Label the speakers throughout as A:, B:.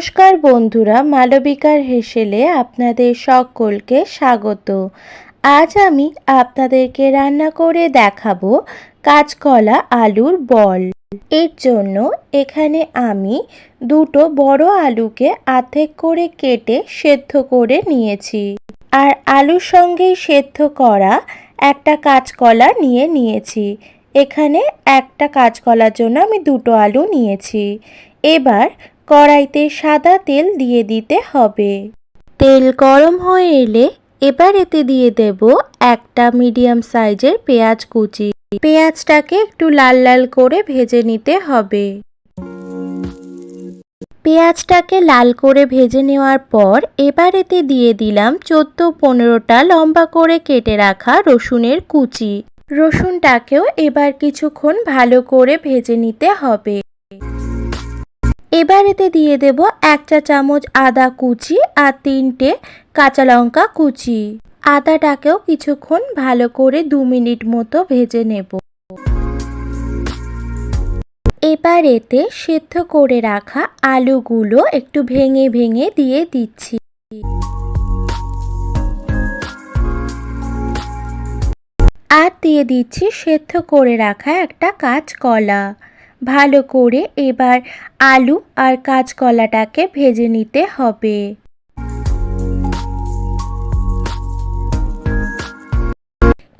A: নমস্কার বন্ধুরা, মালবিকার হেসেলে আপনাদের সকলকে স্বাগত। আজ আমি আপনাদেরকে রান্না করে দেখাবো কাঁচকলা আলুর বল। এর জন্য এখানে আমি দুটো বড় আলুকে অর্ধেক করে কেটে সেদ্ধ করে নিয়েছি, আর আলুর সঙ্গেই সেদ্ধ করা একটা কাঁচকলা নিয়েছি। এখানে একটা কাঁচকলার জন্য আমি দুটো আলু নিয়েছি। এবার কড়াইতে সাদা তেল দিয়ে দিতে হবে। তেল গরম হয়ে এলে এবার এতে দিয়ে দেব একটা মিডিয়াম সাইজের পেঁয়াজ কুচি। পেঁয়াজটাকে একটু লাল লাল করে ভেজে নিতে হবে। পেঁয়াজটাকে লাল করে ভেজে নেওয়ার পর এবার এতে দিয়ে দিলাম 14-15টা লম্বা করে কেটে রাখা রসুনের কুচি। রসুনটাকেও এবার কিছুক্ষণ ভালো করে ভেজে নিতে হবে। এবার এতে দিয়ে দেব 1 চা চামচ আদা কুচি আর 3টে কাঁচা লঙ্কা কুচি। আদাটাকেও কিছুক্ষণ ভালো করে 2 মিনিট মতো ভেজে নেব। এবার এতে সেদ্ধ করে রাখা আলুগুলো একটু ভেঙে ভেঙে দিয়ে দিচ্ছি। আর দিয়ে দিচ্ছি সেদ্ধ করে রাখা একটা কাঁচকলা। ভালো করে এবার আলু আর কাঁচকলাটাকে ভেজে নিতে হবে।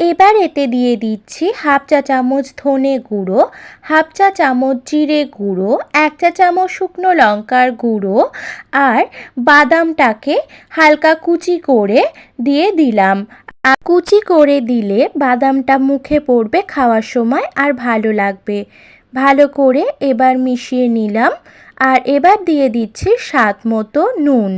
A: এবার এতে দিয়ে দিচ্ছি 1/2 চা চামচ ধনে গুঁড়ো, 1/2 চা চামচ জিরে গুঁড়ো, 1 চা চামচ শুকনো লঙ্কার গুঁড়ো আর বাদামটাকে হালকা কুচি করে দিয়ে দিলাম। কুচি করে দিলে বাদামটা মুখে পড়বে খাওয়ার সময় আর ভালো লাগবে। ভালো করে এবার মিশিয়ে নিলাম। আর এবার দিয়ে দিচ্ছি স্বাদ মতো নুন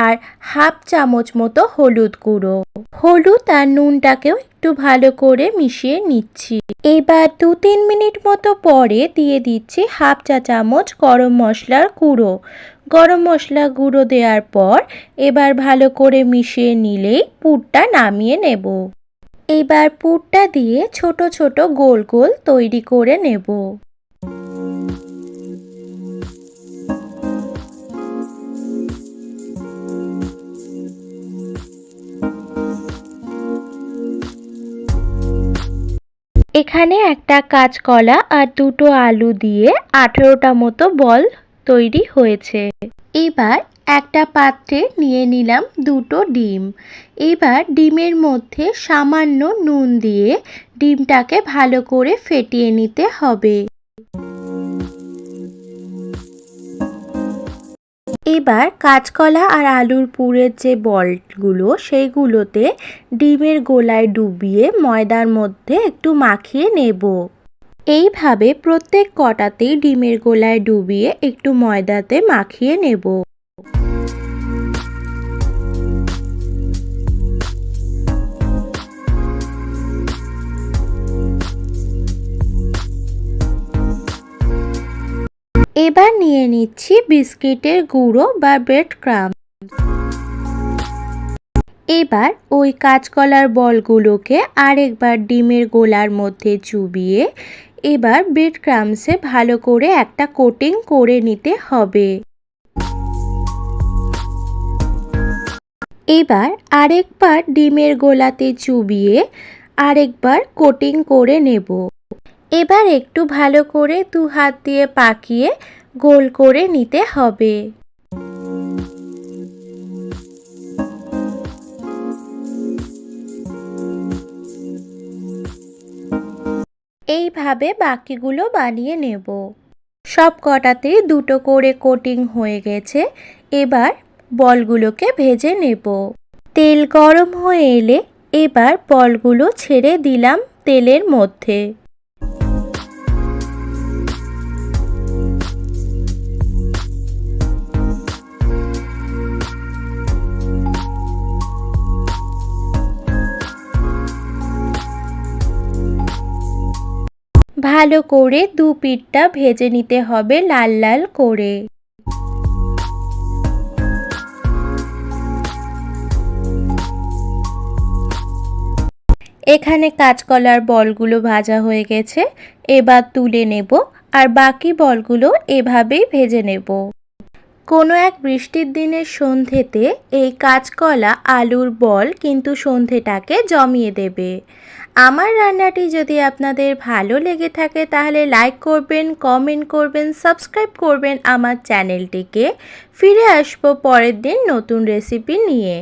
A: আর 1/2 চামচ মতো হলুদ গুঁড়ো। হলুদ আর নুনটাকেও একটু ভালো করে মিশিয়ে নিচ্ছি। এবার 2-3 মিনিট মতো পরে দিয়ে দিচ্ছি 1/2 চা চামচ গরম মশলার গুঁড়ো। গরম মশলা গুঁড়ো দেওয়ার পর এবার ভালো করে মিশিয়ে নিলেই পুরটা নামিয়ে নেব। এবার পুরটা দিয়ে ছোট ছোট গোল গোল তৈরি করে নেব। এখানে একটা কাঁচকলা আর দুটো আলু দিয়ে 18টা মতো বল তৈরি হয়েছে। এবার একটা পাত্রে নিয়ে নিলাম দুটো ডিম। এবার ডিমের মধ্যে সামান্য নুন দিয়ে ডিমটাকে ভালো করে ফেটিয়ে নিতে হবে। এবার কাঁচকলা আর আলুর পুরের যে বলগুলো সেইগুলোতে ডিমের গোলায় ডুবিয়ে ময়দার মধ্যে একটু মাখিয়ে নেব। এইভাবে প্রত্যেক কটাতেই ডিমের গোলায় ডুবিয়ে একটু ময়দাতে মাখিয়ে নেব। এবার নিয়ে নিচ্ছি বিস্কিটের গুঁড়ো বা ব্রেড ক্রাম্ব। এবার ওই কাঁচকলার বলগুলোকে আরেকবার ডিমের গোলার মধ্যে চুবিয়ে এবার ব্রেড ক্রাম্বসে ভালো করে একটা কোটিং করে নিতে হবে। এবার আরেকবার ডিমের গোলাতে চুবিয়ে আরেকবার কোটিং করে নেব। এবার একটু ভালো করে 2 হাত দিয়ে পাকিয়ে গোল করে নিতে হবে। এইভাবে বাকিগুলো বানিয়ে নেব। সব কটাতেই দুটো করে কোটিং হয়ে গেছে। এবার বলগুলোকে ভেজে নেব। তেল গরম হয়ে এলে এবার বলগুলো ছেড়ে দিলাম তেলের মধ্যে। ভালো করে দু পিঠটা ভেজে নিতে হবে লাল লাল করে। এখানে কাঁচকলার বলগুলো ভাজা হয়ে গেছে। এবার তুলে নেব আর বাকি বলগুলো এভাবেই ভেজে নেব। কোনো এক বৃষ্টির দিনের সন্ধেতে এই কাঁচকলা আলুর বল কিন্তু সন্ধেটাকে জমিয়ে দেবে। আমার রান্নাটি যদি আপনাদের ভালো লেগে থাকে তাহলে লাইক করবেন, কমেন্ট করবেন, সাবস্ক্রাইব করবেন আমার চ্যানেলটিকে। ফিরে আসবো পরের দিন নতুন রেসিপি নিয়ে।